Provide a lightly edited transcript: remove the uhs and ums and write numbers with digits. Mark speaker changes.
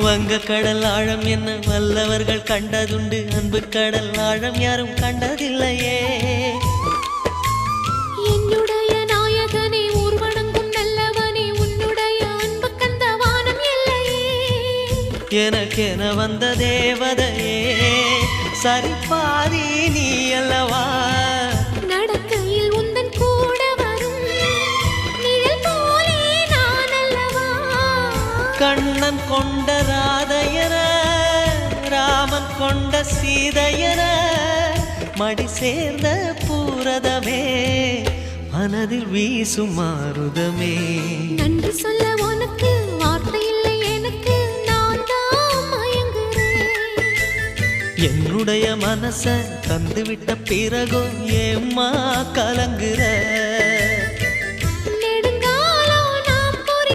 Speaker 1: வங்க கடல் ஆழம் என்ன வல்லவர்கள் கண்டதுண்டு, அன்பு கடல் ஆழம் யாரும் கண்டதில்லையே.
Speaker 2: என்னுடைய நாயகனே ஊர்வணங்கும் நல்லவனே, உன்னுடைய அன்பு கந்த வானம் எல்லையே.
Speaker 1: எனக்கென வந்த தேவதையே சரிபாதி நீ அல்லவா.
Speaker 2: நடக்கையில் உந்தன் கூட வரும் நிழல் போலே நான் அல்லவா.
Speaker 1: கண்ணன் கொண்ட ராதையர ராமன் கொண்ட சீதையர மடி சேர்ந்த பூரதமே மனதில் வீசும் மாருதமே.
Speaker 2: நன்றி சொல்ல உனக்கு வார்த்தை இல்லை எனக்கு, நான் தான் மயங்குறேன்.
Speaker 1: என்னுடைய மனச தந்துவிட்ட பிறகும் ஏம்மா கலங்குற.